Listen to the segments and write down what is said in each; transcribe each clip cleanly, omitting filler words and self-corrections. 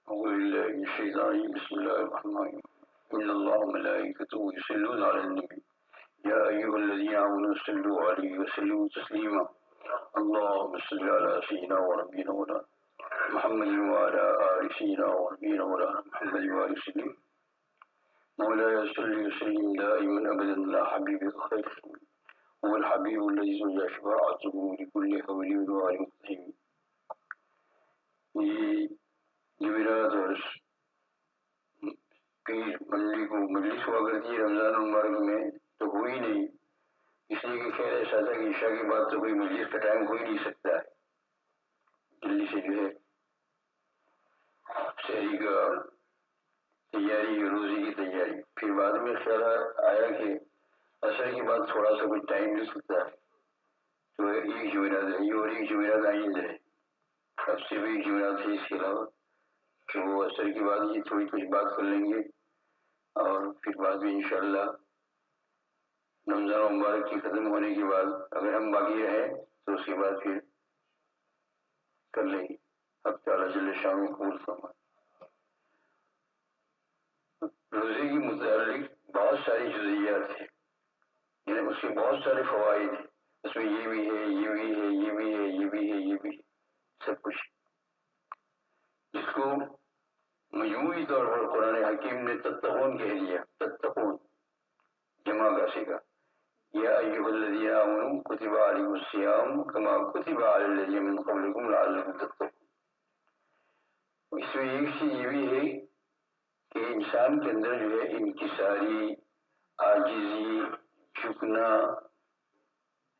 أعوذ بالله من الشيطان الرجيم بسم الله الرحمن الرحيم إن الله وملائكته يصلون على النبي يا أيها الذين آمنوا صلوا عليه وسلموا تسليما اللهم صل على سيدنا ونبينا مولانا محمد وعلى آل سيدنا ونبينا مولانا محمد وآله وسلم مولاي صل وسلم دائما أبدا على حبيبك خير هو الحبيب الذي ترجى شفاعته لكل حول وآل مسلم. یہ جمعرات اور پیر منڈی کو مجلس ہوا کرتی ہے رمضان المبارک میں تو ہوئی نہیں، اس لیے کہ خیر ایسا تھا کہ عشاء کے بعد تو کوئی مجلس کا ٹائم ہو ہی نہیں سکتا ہے، جلدی سے جو ہے شہری کا تیاری روزی کی تیاری. پھر بعد میں خیال آیا کہ عصر کے بعد تھوڑا سا کچھ ٹائم مل سکتا ہے تو ایک جمعرات ہے اور ایک جمعرات آئندہ ہے، اب سے بھی ایک جمعرات ہے اس کے علاوہ کہ وہ عصر کے بعد یہ تھوڑی کچھ بات کر لیں گے اور پھر بعد میں انشاءاللہ رمضان مبارک کی ختم ہونے کے بعد اگر ہم باقی رہیں تو اس کے بعد پھر کر لیں گے. اب تعالیٰ جل شانہ قبول فرمائے. روزے کے متعلق بہت ساری جزئیات ہیں، یعنی اس کے بہت سارے فوائد ہیں، اس میں یہ بھی ہے یہ بھی ہے یہ بھی ہے یہ بھی ہے یہ بھی ہے سب کچھ، جس کو مجموعی طور پر قرآن حکیم نے تتقون کہہ دیا. تتقون جمع کا سیکھا یا ایھا الذین آمنوا کتب علیکم الصیام کما کتب علی الذین من قبلکم لعلکم تتقون. اس میں ایک چیز یہ بھی ہے کہ انسان کے اندر جو ہے انکساری، عاجزی، جھکنا،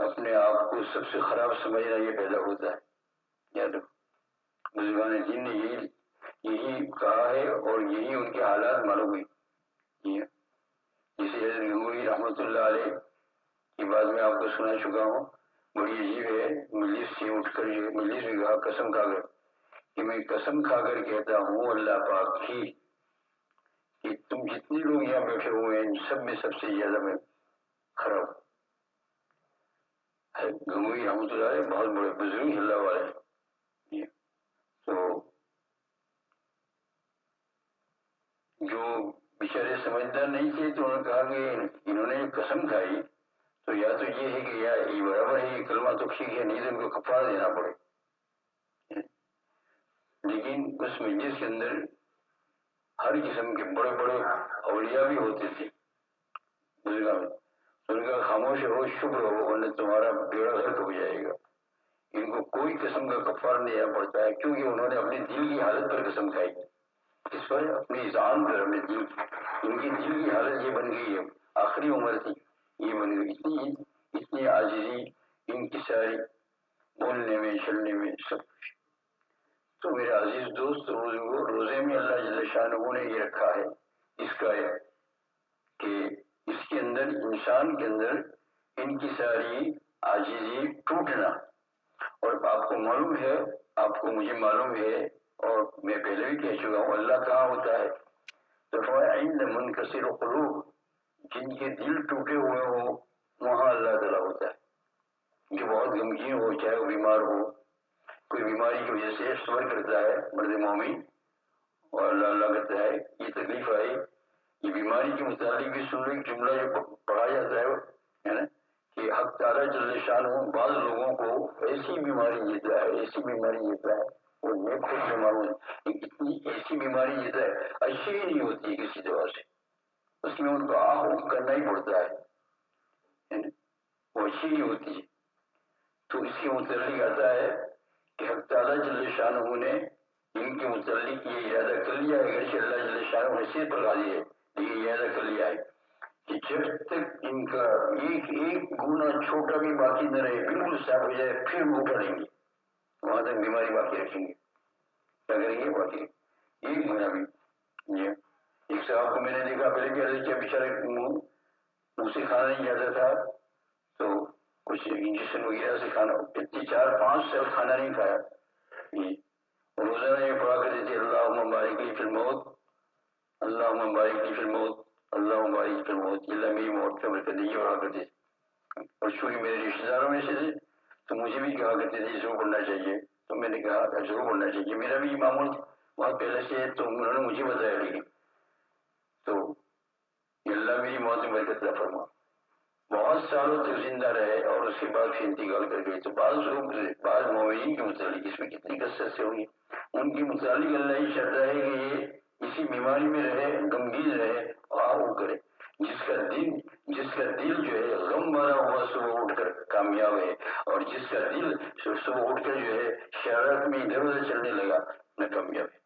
اپنے آپ کو سب سے خراب سمجھنا یہ پیدا ہوتا ہے. یاد رکھو بزرگان دین نے یہی کہا ہے اور یہی ان کے حالات معلوم ہوئی. جسے حضرت گنگوئی رحمۃ اللہ علیہ کی بات میں آپ کو سنا چکا ہوں، بڑی عجیب ہے. مجلس سے اٹھ کر جو مجلس میں کہا قسم کھا کر کہ میں قسم کھا کر کہتا ہوں اللہ پاک کی کہ تم جتنے لوگ یہاں بیٹھے ہوئے ہیں ان سب میں سب سے زیادہ میں خراب ہوں. گنگوئی رحمۃ اللہ علیہ بہت بڑے بزرگ اللہ والے ہیں. تو جو بیچارے سمجھدار نہیں تھے تو انہوں نے کہا کہ انہوں نے قسم کھائی تو یا تو یہ ہے کہ یا یہ برابر ہے یہ کلمہ تو ٹھیک ہے، نہیں تو ان کو کفارہ دینا پڑے. لیکن اس مجلس کے اندر ہر قسم کے بڑے بڑے اولیاء بھی ہوتے تھے بزرگاں میں. ان کا خاموش ہو شکر ہو ورنہ تمہارا بیڑا غرق ہو جائے گا. ان کو کوئی قسم کا کفارہ نہیں دینا پڑتا ہے کیونکہ انہوں نے اپنے دل کی حالت پر قسم کھائی. اس پر اپنی ذان پر اپنے دل، ان کی دل کی حالت یہ بن گئی ہے، آخری عمر تھی یہ بن گئی، اتنی عاجزی، انکساری، بولنے میں چلنے میں سب کچھ. تو میرے عزیز دوست روزے میں اللہ جل شانہ نے یہ رکھا ہے اس کا ہے کہ اس کے اندر انسان کے اندر انکساری، عاجزی، ٹوٹنا. اور آپ کو معلوم ہے، آپ کو مجھے معلوم ہے اور میں پہلے بھی کہہ چکا ہوں اللہ کہاں ہوتا ہے تو عند منکسر قلوب، جن کے دل ٹوٹے ہوئے ہوں وہاں اللہ تعالیٰ ہوتا ہے. جو بہت غمگین ہو، چاہے وہ بیمار ہو، کوئی بیماری کی وجہ سے صبر کرتا ہے مرد مومن اور اللہ اللہ کرتا ہے یہ تکلیف آئی، یہ بیماری کے متعلق بھی سن لو. ایک جملہ جو پڑھا جاتا ہے نا کہ حق تعالیٰ جل شانہ بعض لوگوں کو ایسی بیماری دیتا ہے، ایسی بیماری دیتا ہے وہ میں خود بیمار ہوں، اتنی ایسی بیماری دیتا ہے اچھی ہی نہیں ہوتی کسی دوا سے، اس میں ان کو آہ کرنا ہی پڑتا ہے، وہ اچھی نہیں ہوتی. تو اس کے متعلق آتا ہے کہ حق تعالیٰ جل شانہ نے ان کے متعلق یہ ارادہ کر لیا ہے، اگرچہ اللہ جل شانہ حیثیت پر غازی ہے لیکن ارادہ کر لیا ہے کہ جب تک ان کا ایک گنا چھوٹا بھی باقی نہ رہے، بالکل صاف ہو جائے پھر وہ اٹھیں گے، وہاں تک بیماری باقی رکھیں گے. کیا کریں گے؟ باقی ایک گنا بھی. ایک صاحب کو میں نے دیکھا پہلے بھی عرض کیا بیچارے منہ سے کھانا نہیں جاتا تھا تو کچھ انجیکشن وغیرہ سے کھانا 4-5 سال کھانا نہیں کھایا. روزانہ یہ پڑھا کرتے تھے اللہم بارک لی فی الموت، اللہم بارک لی فی الموت، اللہم بارک لی فی الموت. اللہ میری موت کا برکت یہ پڑھا کرتے تھے. اور چونکہ میرے رشتے داروں میں سے تھے تو مجھے بھی کہا کرتے تھے ضرور پڑھنا چاہیے، تو میں نے کہا ضرور پڑھنا چاہیے. میرا بھی معمول وہاں پہلے سے تو انہوں نے مجھے بتایا، لیکن تو اللہ میری موت میں برکت عطا فرما. بہت سالوں تک زندہ رہے اور اس کے بعد پھر انتقال کر گئے. تو بعض مومنین کے متعلق اس میں کتنی کثرت سے ہوگی، ان کے متعلق اللہ یہ چاہتا ہے کہ یہ اسی بیماری میں رہے، غمگین رہے اور وہ کرے. جس کا دل جو ہے غم بھرا ہوا صبح اٹھ کر کامیاب ہے، اور جس کا دل صبح اٹھ کر جو ہے شرارت میں ادھر ادھر چلنے لگا نہ کامیاب ہے.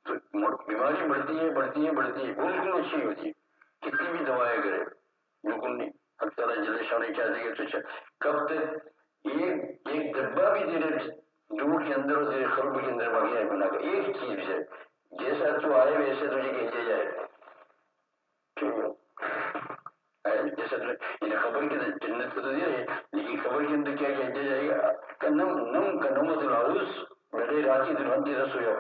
تو بیماری بڑھتی ہے بڑھتی ہے بڑھتی ہے، بالکل اچھی نہیں ہوتی، کتنی بھی دوائیں کرے بالکل نہیں. حق تعالیٰ جل شانہ چاہتے کہ تو کب تک ایک ڈبہ بھی تیرے روح کے اندر اور تیرے قلب کے اندر باقی ہے بنا کر ایک چیز ہے، جیسا تو آئے ویسے تجھے کہتے جائے. جیسا یعنی خبر کے اندر جنت کو تو دیا ہے، لیکن خبر کے اندر کیا کہتے جائے گا کہ نم کا نمت العروس بڑے راتی دلہن تیرا سویا،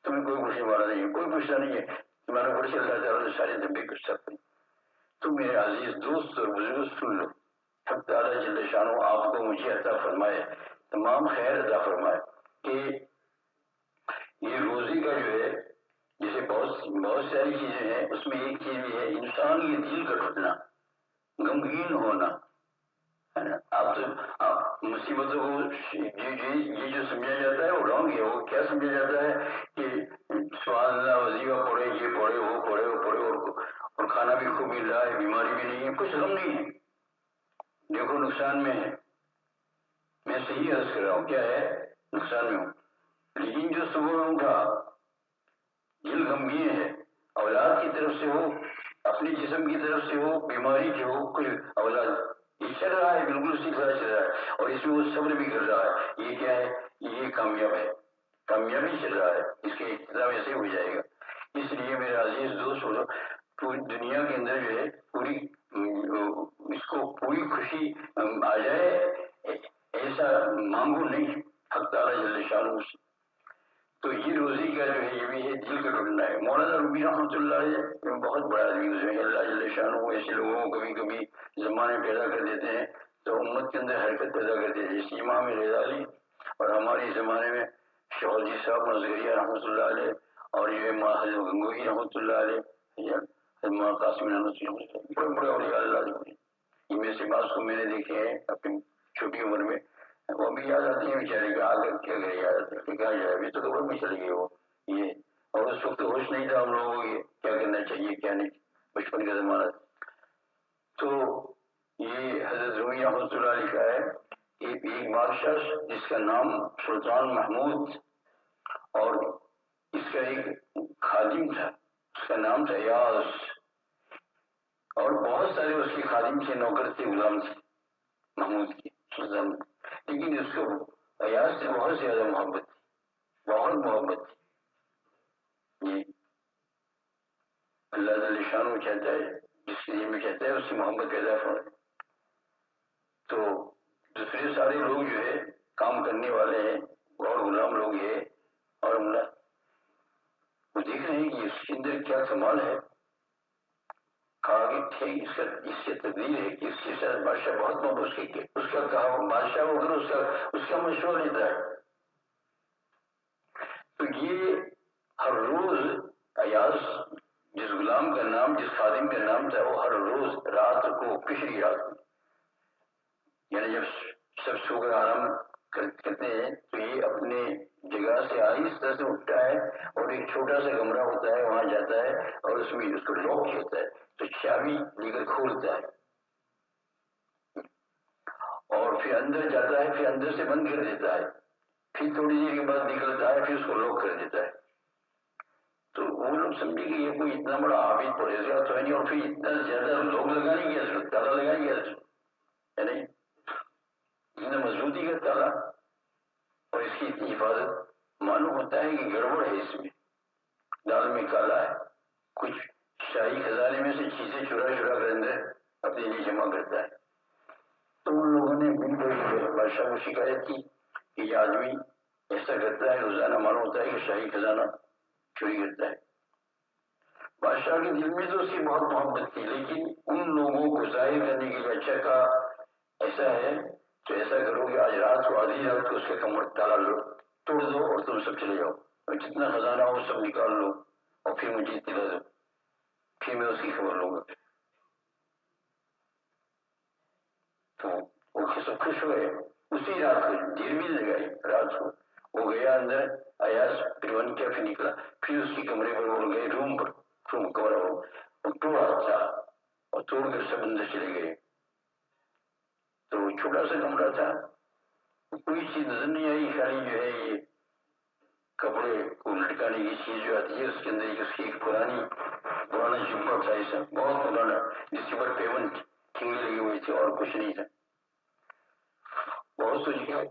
تمہیں کوئی پوچھنے والا نہیں ہے، کوئی پوچھنا نہیں ہے تمہارا پوچھ اللہ تعالیٰ نے سارے دبے کچھ سکتے. تو میرے عزیز دوست اور بزرگ سن لو، حق تعالیٰ جل شانہ آپ کو مجھے عطا فرمائے، تمام خیر عطا فرمائے کہ یہ روزی کا جو ہے جیسے بہت ساری چیزیں ہیں، اس میں ایک چیز بھی ہے انسان کے دل کا ٹوٹنا، غمگین ہونا ہے نا. آپ مصیبتوں کو یہ جو سمجھا جاتا ہے وہ رانگ ہے. وہ کیا سمجھا جاتا ہے کہ سبحان اللہ وظیفہ پڑھے، یہ پڑھے وہ پڑھے وہ پڑھے اور کھانا بھی خوب مل رہا ہے، بیماری بھی نہیں ہے، کچھ غم نہیں ہے. دیکھو نقصان میں ہے، میں صحیح عرض کر رہا ہوں، کیا ہے نقصان میں ہوں. لیکن جو صبح اٹھا دل غمگین ہے، اولاد کی طرف سے ہو، اپنے جسم کی طرف سے ہو، بیماری کی ہو، کوئی اولاد یہ چل رہا ہے بالکل اسی طرح چل رہا ہے، اور اس میں وہ صبر بھی کر رہا ہے، یہ کیا ہے، یہ کامیاب ہے، کامیابی چل رہا ہے، اس کے اختتام ایسے ہو جائے گا. اس لیے میرے عزیز دوست پوری دنیا کے اندر جو ہے پوری اس کو پوری خوشی آ جائے ایسا مانگو نہیں حق تعالیٰ جل شانہ سے. تو یہ روزی کا جو ہے یہ بھی ہے دل کا ٹوٹنا ہے. مولانا رومی رحمۃ اللہ علیہ بہت بڑا آدمی گزرے ہیں، اللہ جل شانہ ایسے لوگوں کو کبھی کبھی زمانے پیدا کر دیتے ہیں تو امت کے اندر حرکت پیدا کرتے ہیں، جیسے امام رضا علی اور ہمارے زمانے میں شوہر جی صاحب نظریہ رحمۃ اللہ علیہ، اور یہ حضرت گنگوہی رحمۃ اللہ علیہ، حضرت قاسم رحمۃ اللہ علیہ، بڑے بڑے اولیاء اللہ علیہ. ان میں سے بعض کو میں نے دیکھے ہیں اپنی چھوٹی عمر میں، وہ بھی یاد آتی ہیں بیچارے کا آگر کیا کرے، یاد آتے ہیں کیا جائے، ابھی تو قبر میں چلے گئے وہ یہ، اور اس وقت ہوش نہیں تھا ہم لوگوں کو یہ کیا کرنا چاہیے کیا نہیں، بچپن کا زمانہ. تو یہ حضرت رومی رحمۃ اللہ علیہ کا ہے ایک بادشاہ جس کا نام سلطان محمود، اور اس کا ایک خادم تھا، اس کا نام تھا ایاز، اور بہت سارے اس کے خادم تھے، نوکر تھے، غلام تھے محمود کی سلطان. لیکن اس کو ایاز سے بہت زیادہ محبت تھی، بہت محبت تھی. یہ اللہ تعالی شانہ چاہتا ہے جس کے لیے میں چاہتا ہے اس سے محبت پیدا فرمائے. تو دوسرے سارے لوگ جو ہے کام کرنے والے ہیں اور غلام لوگ ہیں، اور وہ دیکھ رہے ہیں کہ اس کے اندر کیا کمال ہے. کہا کہ ٹھیک اس سے تقدیر ہے کہ اس کے ساتھ بادشاہ بہت محبت اس کا کہا بادشاہ ہو کر اس کا مشورہ لیتا ہے. تو یہ ہر روز ایاز جس غلام کا نام جس خادم کا نام تھا وہ ہر روز رات کو پچھلی رات کو یعنی جب سب سو کر آرام کرتے ہیں تو یہ اپنے جگہ سے آہستہ سے اٹھتا ہے اور ایک چھوٹا سا کمرہ ہوتا ہے وہاں جاتا ہے اور اس میں اس کو لاک ہوتا ہے تو چابی لے کر کھولتا ہے اور پھر اندر جاتا ہے، پھر اندر سے بند کر دیتا ہے، پھر تھوڑی دیر کے بعد نکلتا ہے، پھر اس کو لاک کر دیتا ہے. تو وہ لوگ سمجھے کہ یہ کوئی اتنا بڑا عابد پرہیزگار تو ہے نہیں، اور پھر اتنا زیادہ لوگ لگانے کی ضرورت، تالا لگانے کی ضرورت ہے نہیں، اتنا مضبوطی کا تالا اور اس کی اتنی حفاظت. معلوم ہوتا ہے کہ گڑبڑ ہے، اس میں دال میں کالا ہے، کچھ شاہی خزانے میں سے چیزیں چرا کر اندر اپنے لیے جمع کرتا ہے. تو ان لوگوں نے مل کر بادشاہ کو شکایت کی کہ یہ آدمی ایسا کرتا ہے، روزانہ معلوم ہوتا ہے کہ شاہی خزانہ چوری کرتا ہے. بادشاہ کے دل میں تو اس کی بہت محبت تھی، لیکن ان لوگوں کو ظاہر کرنے کے لیے اچھا کہا ایسا ہے تو ایسا کرو کہ آج رات کو آدھی رات کو اس کا کمر تالا توڑ دو اور تم سب چلے جاؤ. اور جتنا خزانہ ہو سب نکال لو اور پھر مجھے اطلاع دو، پھر میں اس کی خبر لوں گا. تو وہ سب خوش ہوئے. اسی رات کو دیر بھی لگائی، رات کو وہ گیا اندر، ایاز پھر ون کیا، پھر نکلا، پھر اس کی کمرے پر وہ گئے، روم پر، روم کمرہ وہ توڑا تھا اور توڑ کر سب اندر چلے گئے. تو وہ چھوٹا سا کمرہ تھا، کوئی چیز نظر نہیں آئی، خالی جو ہے یہ کپڑے کو لٹکانے کی چیز جو آتی ہے اس کے اندر اس کی ایک پرانا جبہ تھا، ایسا بہت پرانا جس کے اوپر پیون ٹھنگے لگی ہوئی تھی، اور کچھ نہیں تھا. بہت سوچ گیا،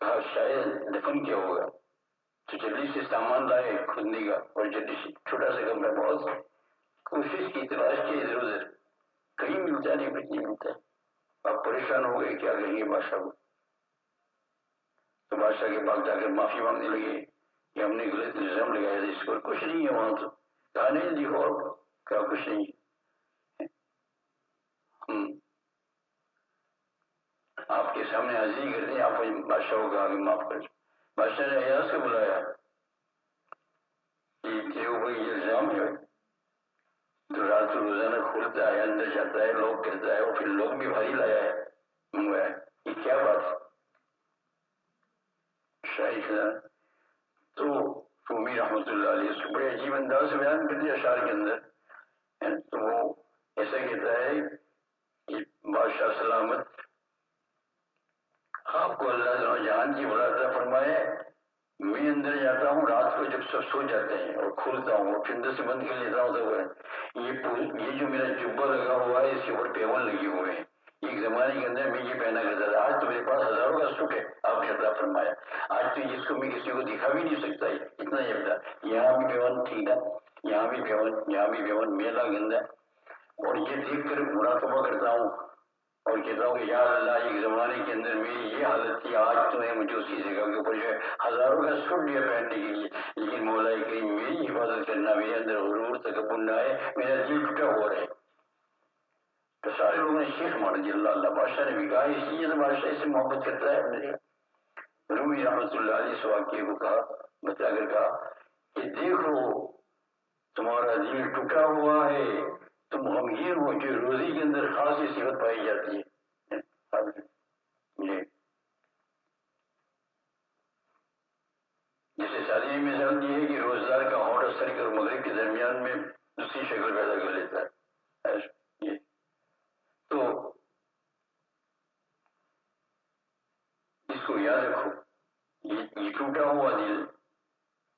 کہا شاید دفن کیا ہوگا. تو جلدی سے سامان لائے کھودنے کا، اور جلدی سے چھوٹا سا کمرہ، بہت کوشش کی، تلاش کی ادھر ادھر، کہیں ملتا نہیں، کچھ نہیں ملتا. آپ پریشان ہو گئے، کیا کہیں گے بادشاہ کو. تو بادشاہ کے پاس جا کر معافی مانگنے لگے کہ ہم نے غلط الزام لگایا تھا اس پر، کچھ نہیں ہے وہاں. تو کہا نہیں دیکھو کیا کچھ نہیں، ہم آپ کے سامنے حاضری کر دیں. آپ بادشاہ کو کہا کہ معاف کر دیں. بادشاہ نے ایاز سے بلایا کہ تیرے اوپر یہ الزام ہے. تو رات کو روزانہ کھولتا ہے، اندر جاتا ہے، لوگ کرتا ہے، اور پھر لوگ بھی بھاری لایا ہے، منگوایا. یہ کیا بات ہے؟ شاہی خزانہ. تو رومی رحمۃ اللہ علیہ اس کو بڑے عجیب انداز سے بیان کر دیا اشعار کے اندر. تو وہ ایسا کہتا ہے کہ بادشاہ سلامت، آپ کو اللہ تعالیٰ جہان کی عطا فرمائے. میں اندر جاتا ہوں رات کو جب سب سو جاتے ہیں اور کھولتا ہوں اور پھر اندر سے بند کر لیتا ہوں، تو یہ جو میرا جبہ لگا ہوا ہے اس کے اوپر پیون لگے ہوئے ہیں. ایک زمانے کے اندر میں یہ پہنا کرتا تھا، آج تو میرے پاس ہزاروں کا سکھ ہے، آپ نے عطا فرمایا. آج تو اس کو میں کسی کو دکھا بھی نہیں سکتا، اتنا جبتا. یہاں بھی پیون ٹھیک ہے، یہاں بھی پیون، یہاں بھی پیون، میلا گندا. اور یہ دیکھ کر مراقبہ کرتا ہوں اور کہتا ہوں کہ یا اللہ، ایک زمانے کے اندر میری یہ حالت تھی، آج تو ہے مجھے اسی جگہ کے اوپر جو ہے ہزاروں کا سٹ دیا پہننے کے لیے. لیکن مولا کریم میری حفاظت کرنا، میرے اندر غرور تکبر نہ آئے، میرا دل ٹوٹا ہوا رہے. تو سارے لوگوں نے شیخ مان دی. اللہ اللہ. بادشاہ نے بھی کہا اس لیے تو بادشاہ سے محبت کرتا ہے میرے. رومی رحمۃ اللہ علیہ اس واقعے کو کہا، بتا کر کہا کہ دیکھو تمہارا دل ٹوٹا ہوا ہے، تم غمگین ہو، جو روزی کے اندر خاصی صفت پائی جاتی ہے. جیسے سادی مثال یہ ہے کہ روزگار کا ہونٹ اثر کر مغرب کے درمیان میں دوسری شکل پیدا کر لیتا ہے. تو اس کو یاد رکھو، یہ ٹوٹا ہوا دل،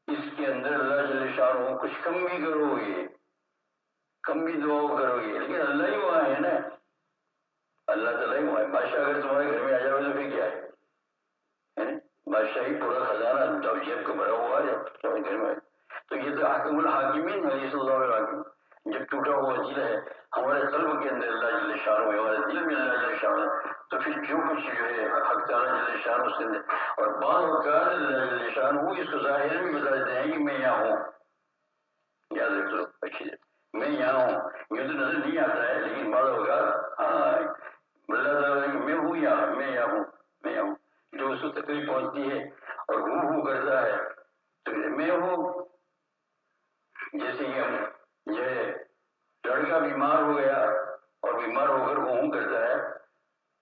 اس کے اندر اللہ جل شانہ کچھ کم بھی کرو گے، کم بھی دعا کرو گے، لیکن اللہ ہی وہاں ہے نا. اللہ تعالیٰ ہی وہاں ہے. بادشاہ اگر تمہارے گھر میں آ جاؤ تو پھر کیا ہے؟ بادشاہی پورا خزانہ جیب کو بھرا ہوا ہے تمہارے گھر میں. تو یہ تو حاکم الحاکمین علیہ صلی اللہ علیہ. جب ٹوٹا ہوا دل ہے ہمارے قلب کے اندر اللہ جل شانہ ہے، ہمارے دل میں اللہ جل شانہ، تو پھر جو کچھ جو ہے حق تعالیٰ جل شانہ اس کے اندر. اور بعض اوقات اللہ جل شانہ وہ اس کو ظاہر میں بتا دیتے ہیں کہ میں یہاں ہوں. یاد رکھ لو اچھی، میں یہاں ہوں. یہ تو نظر نہیں آتا ہے، لیکن بعض اوقات ہاں اللہ تعالیٰ میں ہوں یہاں، میں یہاں ہوں، میں یہاں ہوں. جو اس کو تکلیف پہنچتی ہے اور ہو کرتا ہے تو میں ہوں. جیسے کہ ہم یہ لڑکا بیمار ہو گیا اور بیمار ہو کر وہ کرتا ہے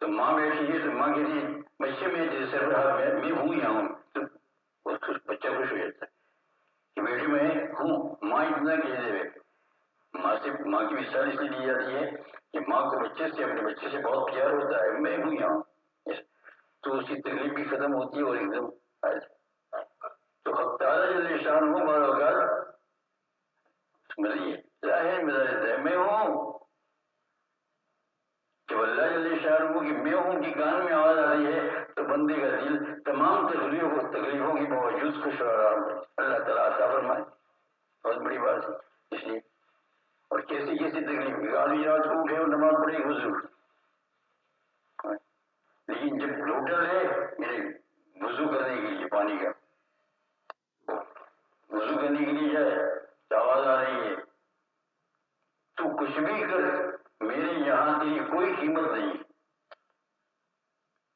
تو ماں بیٹھی ہے، تو ماں کہتی ہے بچے میں جیسے میں ہوں یہاں ہوں. تو بچہ خوش ہو جاتا ہے کہ بیٹی میں ہوں. ماں اتنا کہہ دے، ماں کی مثال اس لیے دی جاتی ہے کہ ماں کو بچے سے، اپنے بچے سے بہت پیار ہوتا ہے، میں ہوں یہاں. تو اس کی تکلیف بھی ختم ہوتی ہے اور ایک دم تو حق تعالیٰ جل شانہ ہمارا اوقات ظاہر میں رہتا ہے میں ہوں. جب اللہ جل شانہ کی میں ہوں کی کان میں آواز آ رہی ہے تو بندے کا دل تمام تکلیفوں کے باوجود خوش ہو رہا ہے. اللہ تعالیٰ عطا فرمائے، بہت بڑی بات ہے. اس لیے اور کیسی کیسی تکلیف، آدمی رات کو اٹھے اور نماز پڑھے حضور، لیکن جب لوٹا لے میرے وضو کرنے کے لیے پانی کا، وضو کرنے کے لیے جائے تو آواز آ رہی ہے تو کچھ بھی کر، میرے یہاں تیری کوئی قیمت نہیں،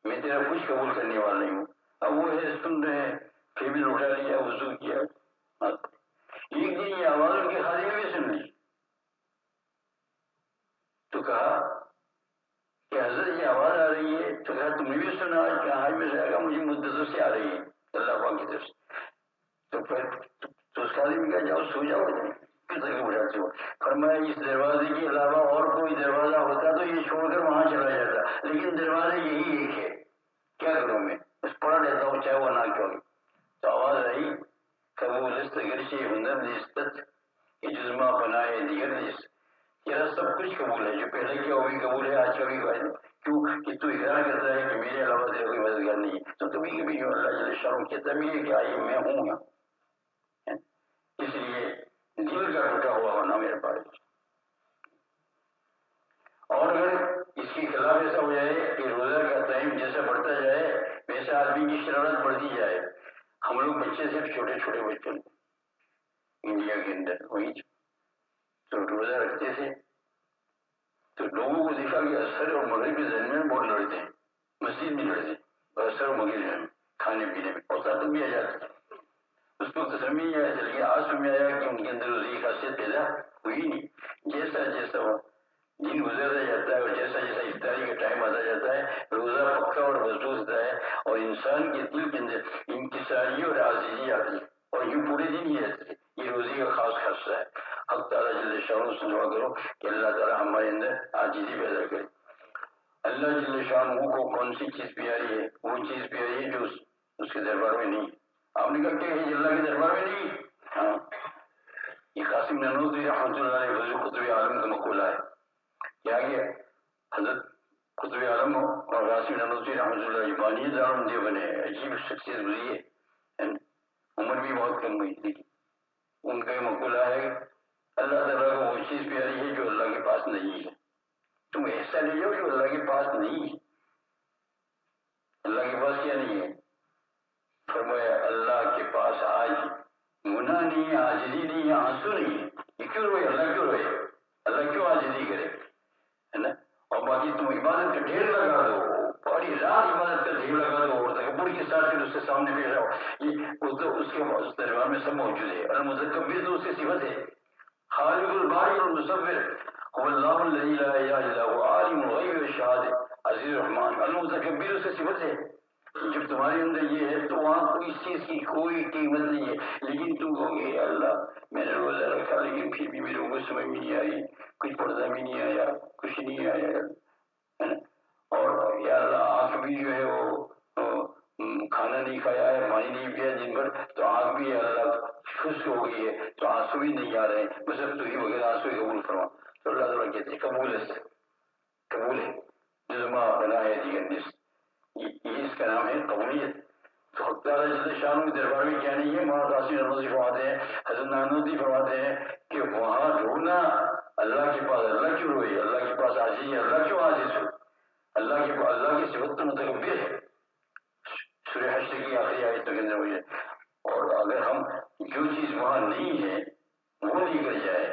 میں تیرا کچھ قبول کرنے والا نہیں ہوں. اب وہ ہے سن رہے ہیں، پھر بھی لوٹا لیا، وضو کیا، ایک دن یہ آواز ان کی خالی میں بھی سن لی تو کہا کہ حضرت یہ آواز آ رہی ہے، تو کہا تم نے بھی سنا؟ کہ ہاں میں سے مجھے مدتوں سے آ رہی ہے اللہ پاک کی طرف سے. تو پھر تو اس خالی میں کہا جاؤ سو جاؤ، کس طرح اٹھاتے ہو؟ فرمایا اس دروازے کے علاوہ اور کوئی دروازہ ہوتا تو یہ چھوڑ کر وہاں چلا جاتا، لیکن دروازے یہی ایک ہے، کیا کروں میں، بس پڑھا لیتا ہوں چاہے وہ نہ کیوں. تو آواز آئی قبول است گرچہ ہنر نیستت یہ جزما بنائے دیگر نیست. تیرا سب کچھ قبول ہے، جو پہلے کیا وہ بھی قبول ہے، آج کا بھی قبول ہے. کیوں کہ تو اقرار کرتا ہے کہ میرے علاوہ تیرا کوئی مددگار نہیں ہے. تو کبھی کبھی جو اللہ جل شانہ کہتا بھی ہے کہ آئیے میں ہوں گا، اس لیے دل کا ٹوٹا ہوا ہونا میرے پاس. اور اگر اس کے خلاف ایسا ہو جائے کہ روزہ کا ٹائم جیسا بڑھتا جائے ویسا آدمی کی شرارت بڑھتی جائے. ہم لوگ بچے صرف چھوٹے چھوٹے بچے انڈیا کے اندر وہی تو روزہ رکھتے تھے تو لوگوں کو دیکھا کہ اثر اور مغرب کے درمیان بہت لڑتے ہیں، مسجد میں لڑتے ہیں اثر اور مغرب میں کھانے پینے میں، اور طاقت بھی آ جاتی. اس وقت سمجھ نہیں آیا، چل گیا آج سمجھ آیا کہ ان کے اندر روزی خاصیت پیدا ہوئی نہیں. جیسا جیسا دن گزرتا جاتا ہے اور جیسا جیسا افطاری کا ٹائم آتا جاتا ہے روزہ پکا اور مضبوط ہوتا ہے اور انسان کے دل کے اندر انکساری اور عاجزی آتی ہے اور یوں پورے دن ہی رہتے. یہ روزی کا خاص خاصہ ہے. حق تعالیٰ جل شانہ سے دعا کرو کہ اللہ تعالیٰ ہمارے اندر عاجزی پیدا کرے. اللہ جل شانہ کو کون سی چیز پیاری ہے؟ وہ چیز پیاری ہے جو اس کے دربار میں نہیں. آپ نے کہا کہ اللہ کے دربار میں نہیں. ہاں یہ قاسم نانوتوی رحمۃ اللہ علیہ وزیر قطب عالم کا مقولہ ہے. کیا گیا حضرت قطب عالم اور قاسم نانوتوی رحمۃ اللہ علیہ بانی دارم دیوبند ہے، عجیب شخصیت گزری ہے، عمر بھی بہت کم ہوئی تھی. ان کا یہ مقولہ ہے اللہ تعالیٰ کو وہ چیز پیاری ہے جو اللہ کے پاس نہیں ہے. تم ایسا لے جاؤ جو اللہ کے پاس نہیں ہے. اللہ کے پاس کیا نہیں ہے؟ فرمایا اللہ کے پاس آج گناہ نہیں ہے، عاجزی نہیں ہے، آنسو نہیں ہے. یہ کیوں روئے؟ اللہ کیوں روئے؟ اللہ کیوں عاجزی کرے؟ ہے نا. اور باقی تم عبادت کا ڈھیر لگا دو، بڑی رات عبادت کا ڈھیر لگا دو اور تکبر کے ساتھ پھر اس کے سامنے پیش آؤ. یہ اس کے دربار میں سب موجود ہے. المتکبر تو اس کی صفت ہے. خالق الباری المصور هو اللہ الذی لا الہ الا هو عالم الغیب والشہادۃ عزیز الرحمن. المتکبر اس کی صفت ہے. جب تمہارے اندر یہ ہے تو وہاں کوئی چیز کی کوئی قیمت نہیں ہے. لیکن تم کہو گے اللہ میں نے روزہ رکھا لیکن پھر بھی میرے کو سمجھ میں نہیں آئی، کچھ پردہ بھی نہیں آیا، کچھ نہیں آیا، اور یا اللہ آنکھ بھی جو ہے وہ کھانا نہیں کھایا ہے، پانی نہیں پیا دن بھر تو آنکھ بھی اللہ خشک ہو گئی ہے تو آنسو بھی نہیں آ رہے ہیں، بس اب تو ہی وغیرہ آنسو ہی قبول فرما. تو اللہ تعالیٰ کہتے ہیں قبول ہے، قبول ہے جزما بنا ہے دیگر نصف. یہ اس کا نام ہے قبولیت. تو حق تعالیٰ جل شانہ کے دربار میں کیا نہیں ہے؟ وہاں قاسم نانوتوی فرماتے ہیں، حضرت نانوتوی فرماتے ہیں کہ وہاں رونا اللہ کے پاس. اللہ کیوں روئے؟ اللہ کے پاس عاجزی ہے. اللہ کیوں عاجز ہو؟ اللہ کے پاس اللہ کی صفت تو متکبر ہے. سورہ حشر کی آخری آیت کے اندر ہوئی ہے. اور اگر ہم جو چیز وہاں نہیں ہے وہ نہیں کر جائے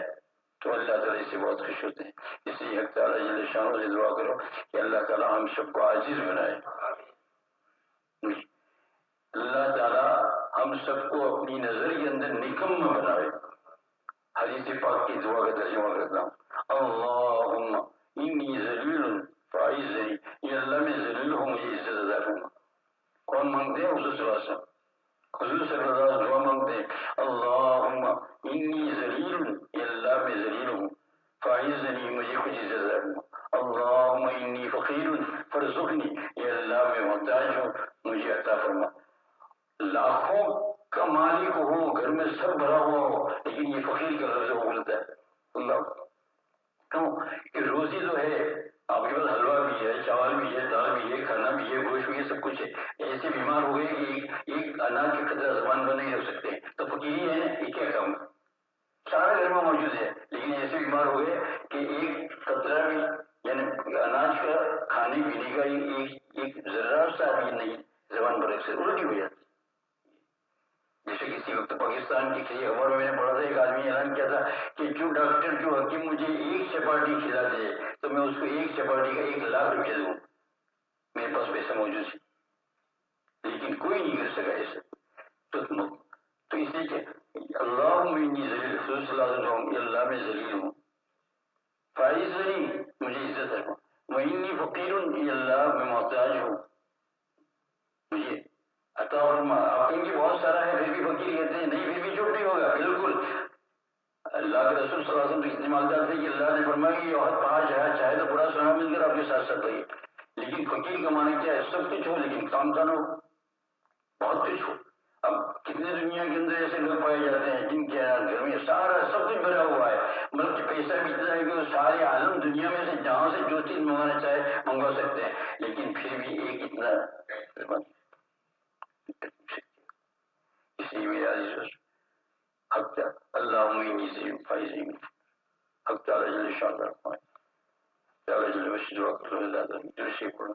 تو اللہ تعالیٰ اس سے بہت خوش ہوتے ہیں. اس لیے حق تعالیٰ جل شانہ سے دعا کرو کہ اللہ تعالیٰ ہم سب کو عاجز بنائے. اللہ تعالیٰ ہم سب کو اپنی نظر کے اندر نکم بنائے. حدیث پاک کی دعا کا ترجمہ کرتا ہوں. اللہم انی ذلیل فاعزنی. یہ اللہ میں ذلیل ہوں مجھے عزت عطا فرما. کون مانگتے ہیں؟ حضور صلی اللہ علیہ وسلم. حضور صلی اللہ علیہ وسلم دعا مانگتے ہیں اللہم انی ذلیل، یہ اللہ میں ذلیل ہوں، فاعزنی مجھے کچھ عزت عطا فرما. اللہم انی فقیر فرزقنی، یہ اللہ میں محتاج ہوں مجھے عطا فرما. لاکھوں کا مالک ہو، گھر میں سب بھرا ہوا ہو، لیکن یہ فقیر کا لفظ وہ بولتا ہے. اللہ کیوں کہ روزی تو ہے، آپ کے پاس حلوہ بھی ہے، چاول بھی ہے، دال بھی ہے، کھانا بھی ہے، گوشت بھی ہے، سب کچھ ہے. ایسے بیمار ہو گئے کہ ایک اناج کے قطرہ زبان پر نہیں رکھ سکتے تو فقیری ہے نا. یہ کیا کام؟ سارا گھر میں موجود ہے لیکن ایسے بیمار ہو گئے کہ ایک قطرہ بھی یعنی اناج کا کھانے پینے کا ایک ذرہ سا بھی نہیں زبان پر رکھ سکتے، الٹی ہو جاتی. جیسے کسی وقت پاکستان کی کسی خبر میں نے پڑھا تھا، ایک آدمی اعلان کیا تھا کہ جو ڈاکٹر جو حکیم مجھے ایک چپاٹی کھلا دے تو میں اس کو ایک چپاٹی کا 1,00,000 روپیہ دوں. میرے پاس پیسہ موجود ہے لیکن کوئی نہیں کر سکا ایسا. تو اس لیے کہ اللہم انی ذلیل، حضور صلی اللہ علیہ وسلم، اللہ میں ذلیل ہوں، فاعزنی، مجھے عزت ہے، وانی فقیر، اللہ میں محتاج ہوں، مجھے عطا فرما۔ آپ کہیں گے بہت سارا ہے پھر بھی فقیر کہتے ہیں، نہیں پھر بھی چپ نہیں ہوگا، بالکل اللہ کے رسول صلی اللہ علیہ وسلم تو اتنے مالدار تھے کہ اللہ نے فرمایا کہ یہ پہاڑ چاہے تو برا سنا مل کر آپ کے ساتھ ساتھ رہیے، لیکن فقیر کا معنی کیا ہے؟ سب کچھ ہو لیکن کام کا نہ ہو، بہت کچھ ہو۔ اب کتنے دنیا کے اندر ایسے لوگ پائے جاتے ہیں جن کے گھر میں سارا سب کچھ بھرا ہوا ہے، بلکہ پیسہ بھی اتنا ہے کہ وہ سارے عالم دنیا میں سے جہاں سے جو چیز منگانا چاہے منگوا سکتے ہیں، لیکن پھر بھی ایک اتنا، اس لیے میرے عزیز حق کیا اللہ سے فائزی حق تعالی جل شان رحمان تعالی جل وشد وقت اللہ درشی پڑھا۔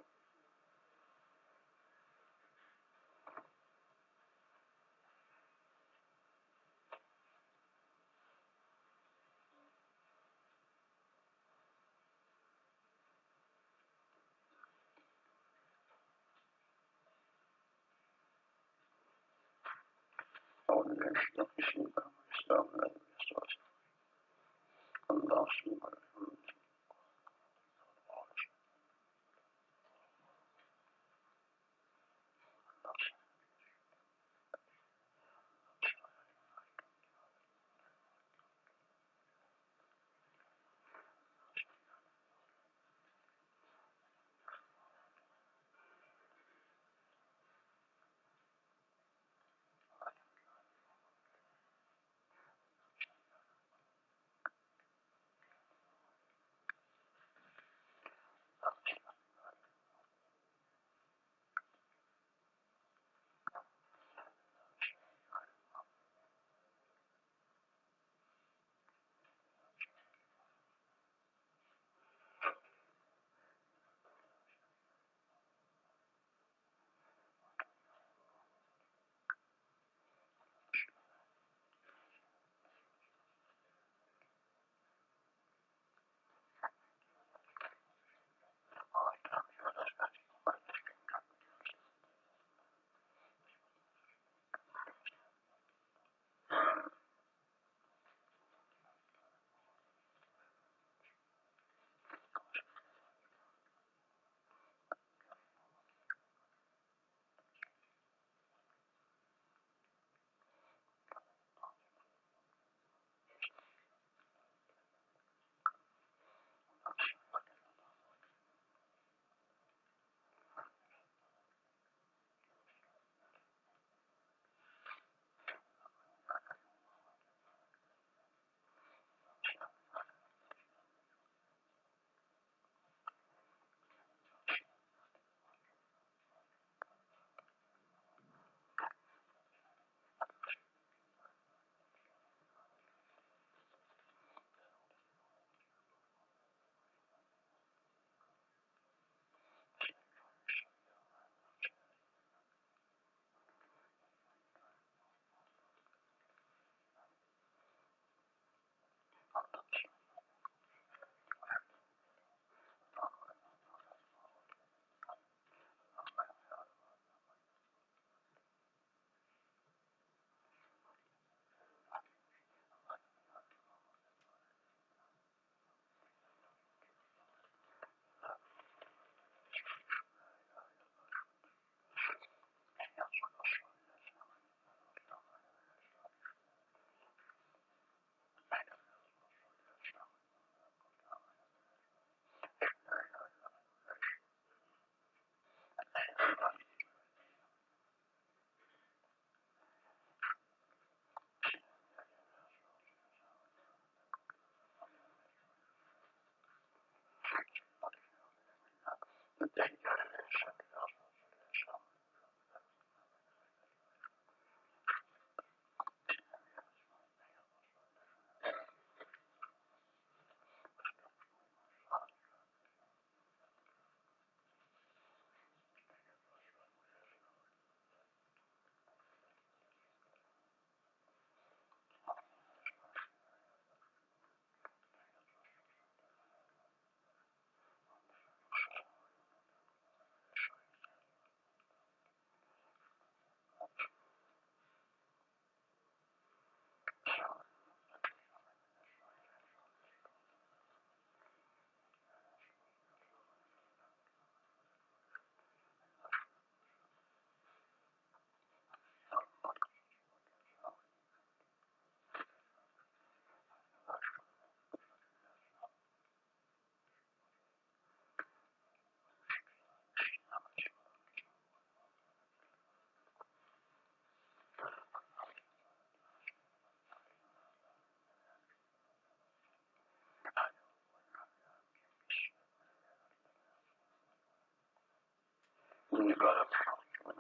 إنك على كل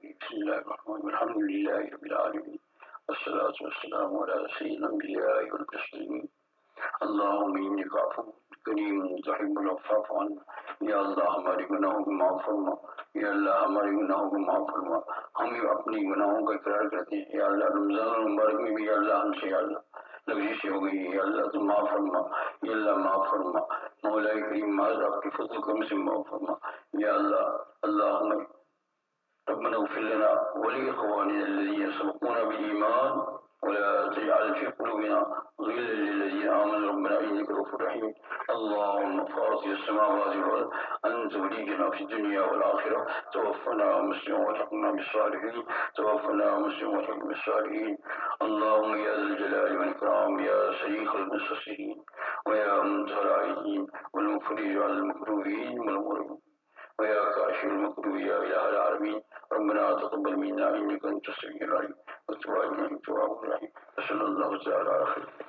شيء. بسم الله الرحمن الرحيم الحمد لله رب العالمين والصلاة والسلام على سيد الأنبياء والمرسلين. اللهم إنك عفو کریم تحب العفو فاعف عنا. یا اللہ ہمارے گناہوں کو معاف فرما. یا اللہ ہمارے گناہوں کو معاف فرما. ہم اپنی گناہوں کا اقرار کرتے ہیں. یا اللہ رمضان المبارک میں بھی یا اللہ ہم سے یا اللہ لغزش ہو گئی. یا اللہ تو معاف فرما. یا اللہ معاف فرما. مولا کریم معاذ آپ کے فضل کرم سے معاف فرما. یا اللہ اللہ ہمیں ربنا اغفر لنا ولإخواننا الذين سبقونا بالإيمان ولا تجعل في قلوبنا غلا للذين آمنوا ربنا إنك غفور رحيم. اللهم فاطر السماوات والأرض أنت ولينا في الدنيا والآخرة توفنا مسلما والحقنا بالصالحين. توفنا مسلما والحقنا بالصالحين. اللهم يا ذا الجلال والإكرام يا شريك المستصرخين ويا منتهى العائدين والمفرج على المكروهين والمغربين ويا كاشف المكروه يا إله العالمين. ربنا تقبل منا إنك أنت السميع العليم وتب علينا إنك التواب الرحيم. وصلى الله تعالى على خير